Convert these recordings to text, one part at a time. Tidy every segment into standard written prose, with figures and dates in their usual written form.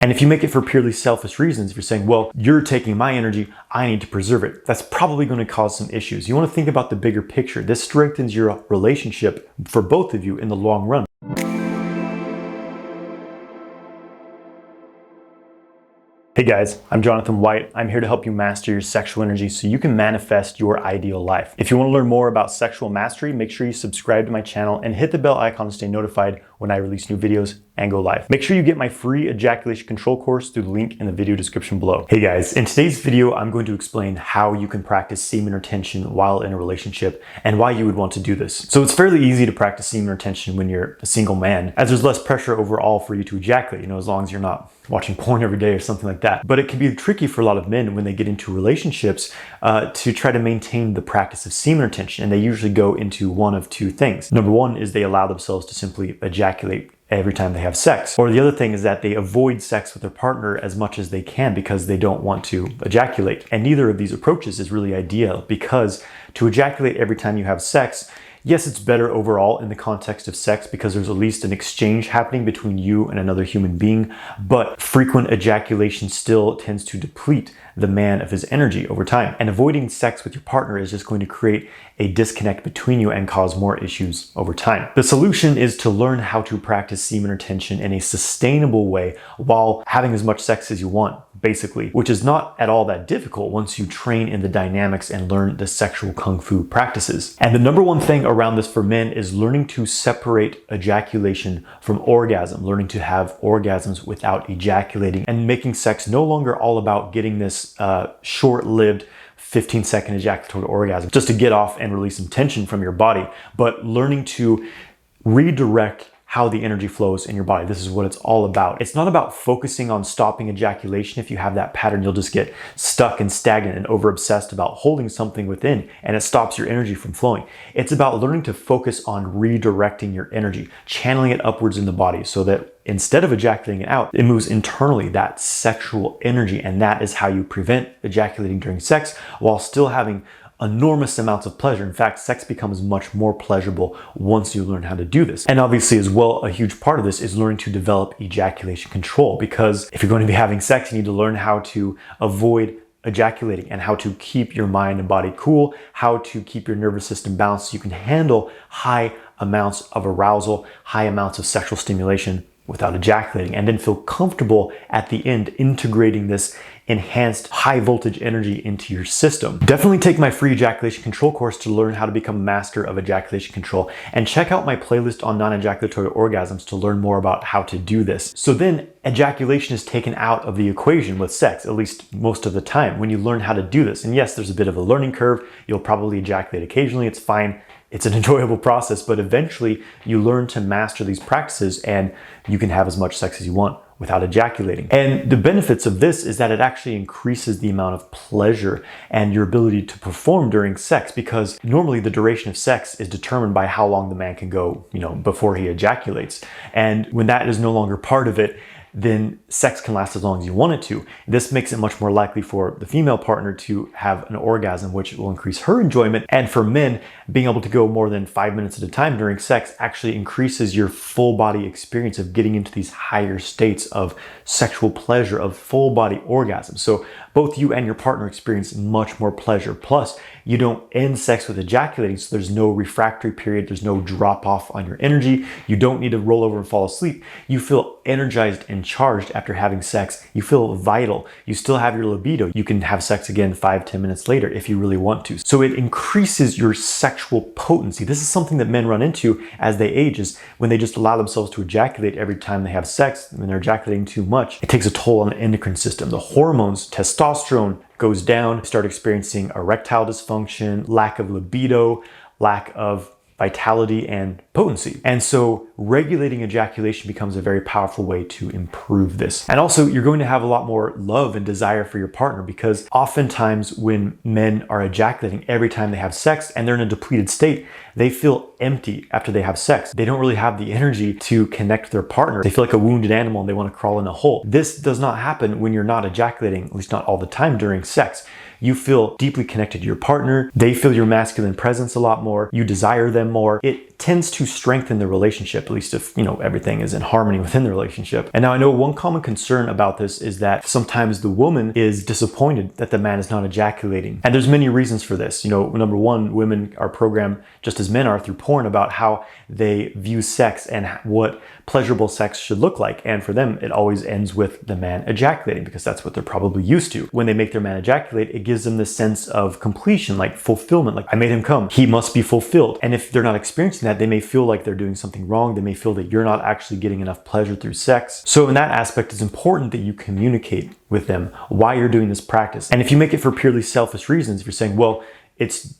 And if you make it for purely selfish reasons, if you're saying, well, you're taking my energy, I need to preserve it, that's probably going to cause some issues. You want to think about the bigger picture. This strengthens your relationship for both of you in the long run. Hey guys, I'm Jonathan White. I'm here to help you master your sexual energy so you can manifest your ideal life. If you want to learn more about sexual mastery, make sure you subscribe to my channel and hit the bell icon to stay notified when I release new videos and go live. Make sure you get my free ejaculation control course through the link in the video description below. Hey guys, in today's video, I'm going to explain how you can practice semen retention while in a relationship and why you would want to do this. So it's fairly easy to practice semen retention when you're a single man, as there's less pressure overall for you to ejaculate, as long as you're not watching porn every day or something like that. But it can be tricky for a lot of men when they get into relationships to try to maintain the practice of semen retention. And they usually go into one of two things. Number one is they allow themselves to simply ejaculate every time they have sex. Or the other thing is that they avoid sex with their partner as much as they can because they don't want to ejaculate. And neither of these approaches is really ideal, because to ejaculate every time you have sex, yes, it's better overall in the context of sex because there's at least an exchange happening between you and another human being, but frequent ejaculation still tends to deplete the man of his energy over time. And avoiding sex with your partner is just going to create a disconnect between you and cause more issues over time. The solution is to learn how to practice semen retention in a sustainable way while having as much sex as you want, basically, which is not at all that difficult once you train in the dynamics and learn the sexual kung fu practices. And the number one thing around this for men is learning to separate ejaculation from orgasm, learning to have orgasms without ejaculating, and making sex no longer all about getting this short-lived 15-second ejaculatory orgasm just to get off and release some tension from your body, but learning to redirect how the energy flows in your body. This is what it's all about. It's not about focusing on stopping ejaculation. If you have that pattern, you'll just get stuck and stagnant and over-obsessed about holding something within, and it stops your energy from flowing. It's about learning to focus on redirecting your energy, channeling it upwards in the body so that instead of ejaculating it out, it moves internally, that sexual energy. And that is how you prevent ejaculating during sex while still having enormous amounts of pleasure. In fact, sex becomes much more pleasurable once you learn how to do this. And obviously as well, a huge part of this is learning to develop ejaculation control, because if you're going to be having sex, you need to learn how to avoid ejaculating and how to keep your mind and body cool, how to keep your nervous system balanced so you can handle high amounts of arousal, high amounts of sexual stimulation without ejaculating, and then feel comfortable at the end integrating this enhanced high voltage energy into your system. Definitely take my free ejaculation control course to learn how to become a master of ejaculation control, and check out my playlist on non-ejaculatory orgasms to learn more about how to do this. So then ejaculation is taken out of the equation with sex, at least most of the time, when you learn how to do this. And yes, there's a bit of a learning curve. You'll probably ejaculate occasionally. It's fine. It's an enjoyable process, but eventually you learn to master these practices and you can have as much sex as you want without ejaculating. And the benefits of this is that it actually increases the amount of pleasure and your ability to perform during sex, because normally the duration of sex is determined by how long the man can go, before he ejaculates. And when that is no longer part of it, then sex can last as long as you want it to. This makes it much more likely for the female partner to have an orgasm, which will increase her enjoyment. And for men, being able to go more than 5 minutes at a time during sex actually increases your full body experience of getting into these higher states of sexual pleasure, of full body orgasm. So both you and your partner experience much more pleasure. Plus, you don't end sex with ejaculating, so there's no refractory period, there's no drop off on your energy. You don't need to roll over and fall asleep. You feel energized and charged after having sex. You feel vital. You still have your libido. You can have sex again 5-10 minutes later if you really want to. So it increases your sexual potency. This is something that men run into as they age, is when they just allow themselves to ejaculate every time they have sex. When they're ejaculating too much, it takes a toll on the endocrine system. The hormones, testosterone goes down, start experiencing erectile dysfunction, lack of libido, lack of vitality and potency. And so regulating ejaculation becomes a very powerful way to improve this. And also you're going to have a lot more love and desire for your partner, because oftentimes when men are ejaculating every time they have sex and they're in a depleted state, they feel empty after they have sex. They don't really have the energy to connect with their partner. They feel like a wounded animal and they want to crawl in a hole. This does not happen when you're not ejaculating, at least not all the time during sex. You feel deeply connected to your partner. They feel your masculine presence a lot more. You desire them more. It tends to strengthen the relationship, at least if, everything is in harmony within the relationship. And now I know one common concern about this is that sometimes the woman is disappointed that the man is not ejaculating. And there's many reasons for this. Number one, women are programmed, just as men are, through porn about how they view sex and what pleasurable sex should look like. And for them, it always ends with the man ejaculating because that's what they're probably used to. When they make their man ejaculate, it gives them this sense of completion, like fulfillment, like I made him come. He must be fulfilled. And if they're not experiencing that, they may feel like they're doing something wrong. They may feel that you're not actually getting enough pleasure through sex. So in that aspect, it's important that you communicate with them why you're doing this practice. And if you make it for purely selfish reasons, if you're saying, well,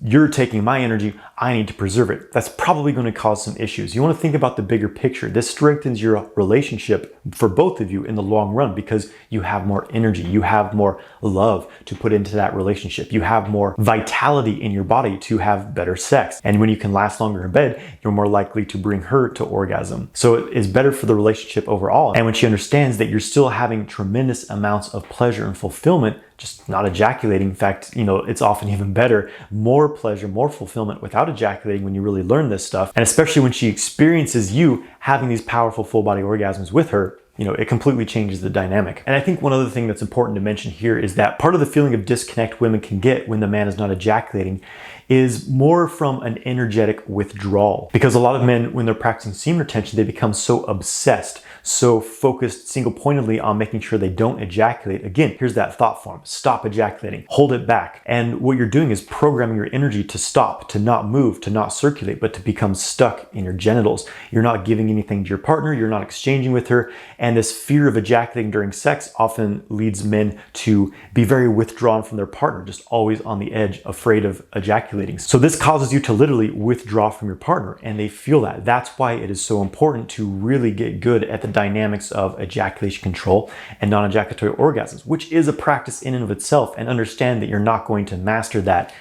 you're taking my energy, I need to preserve it, that's probably going to cause some issues. You want to think about the bigger picture. This strengthens your relationship for both of you in the long run because you have more energy, you have more love to put into that relationship, you have more vitality in your body to have better sex. And when you can last longer in bed, you're more likely to bring her to orgasm. So it is better for the relationship overall. And when she understands that you're still having tremendous amounts of pleasure and fulfillment, just not ejaculating. In fact, it's often even better, more pleasure, more fulfillment without ejaculating when you really learn this stuff. And especially when she experiences you having these powerful full body orgasms with her, it completely changes the dynamic. And I think one other thing that's important to mention here is that part of the feeling of disconnect women can get when the man is not ejaculating is more from an energetic withdrawal. Because a lot of men, when they're practicing semen retention, they become so obsessed, so focused single-pointedly on making sure they don't ejaculate. Again, here's that thought form: stop ejaculating, hold it back. And what you're doing is programming your energy to stop, to not move, to not circulate, but to become stuck in your genitals. You're not giving anything to your partner, you're not exchanging with her. And this fear of ejaculating during sex often leads men to be very withdrawn from their partner, just always on the edge, afraid of ejaculating. So this causes you to literally withdraw from your partner, and they feel that. That's why it is so important to really get good at the dynamics of ejaculation control and non-ejaculatory orgasms, which is a practice in and of itself, and understand that you're not going to master that,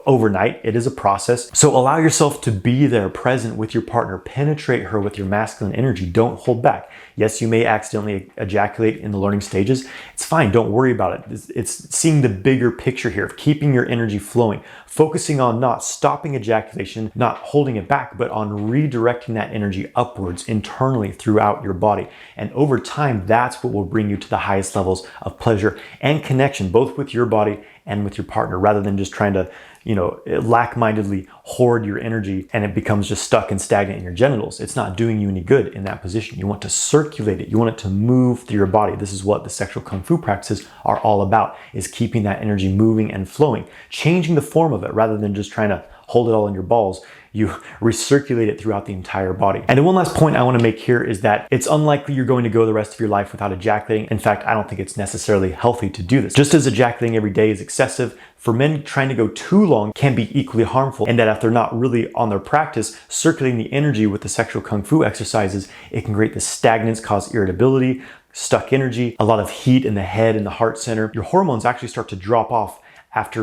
overnight. It is a process. So allow yourself to be there, present with your partner, penetrate her with your masculine energy. Don't hold back. Yes, you may accidentally ejaculate in the learning stages. It's fine. Don't worry about it. It's seeing the bigger picture here of keeping your energy flowing, focusing on not stopping ejaculation, not holding it back, but on redirecting that energy upwards internally throughout your body. And over time, that's what will bring you to the highest levels of pleasure and connection, both with your body and with your partner, rather than just trying to lack-mindedly hoard your energy and it becomes just stuck and stagnant in your genitals. It's not doing you any good in that position. You want to circulate it. You want it to move through your body. This is what the sexual kung fu practices are all about, is keeping that energy moving and flowing, changing the form of it rather than just trying to hold it all in your balls. You recirculate it throughout the entire body. And one last point I want to make here is that it's unlikely you're going to go the rest of your life without ejaculating. In fact, I don't think it's necessarily healthy to do this. Just as ejaculating every day is excessive, for men, trying to go too long can be equally harmful, and that if they're not really on their practice circulating the energy with the sexual kung fu exercises, it can create the stagnance, cause irritability, stuck energy, a lot of heat in the head and the heart center. Your hormones actually start to drop off after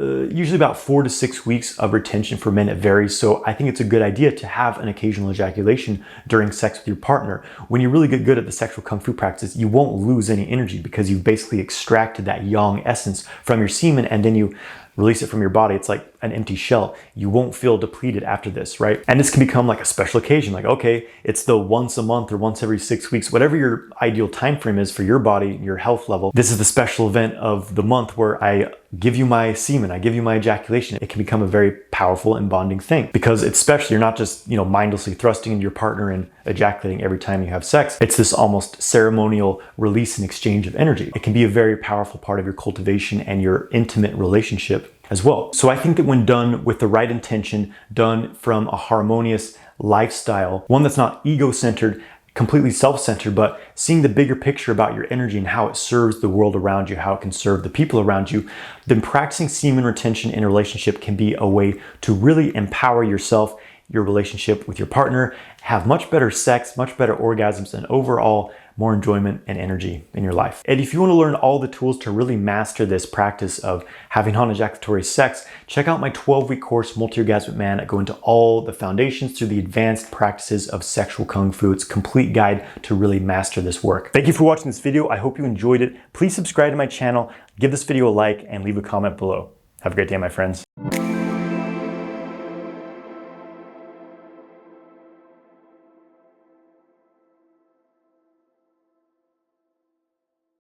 usually about 4 to 6 weeks of retention. For men, it varies. So I think it's a good idea to have an occasional ejaculation during sex with your partner. When you really get good at the sexual kung fu practice, you won't lose any energy because you've basically extracted that yang essence from your semen and then you release it from your body. It's like an empty shell. You won't feel depleted after this, right? And this can become like a special occasion. Like, okay, it's the once a month or once every 6 weeks, whatever your ideal time frame is for your body, your health level. This is the special event of the month where I give you my semen, I give you my ejaculation. It can become a very powerful and bonding thing because it's special. You're not just, mindlessly thrusting into your partner and ejaculating every time you have sex. It's this almost ceremonial release and exchange of energy. It can be a very powerful part of your cultivation and your intimate relationship as well. So I think that when done with the right intention, done from a harmonious lifestyle, one that's not ego-centered, completely self-centered, but seeing the bigger picture about your energy and how it serves the world around you, how it can serve the people around you, then practicing semen retention in a relationship can be a way to really empower yourself, your relationship with your partner, have much better sex, much better orgasms, and overall more enjoyment and energy in your life. And if you want to learn all the tools to really master this practice of having non-ejaculatory sex, check out my 12-week course, Multi-Orgasmic Man. I go into all the foundations to the advanced practices of sexual kung fu. It's a complete guide to really master this work. Thank you for watching this video. I hope you enjoyed it. Please subscribe to my channel, give this video a like, and leave a comment below. Have a great day, my friends.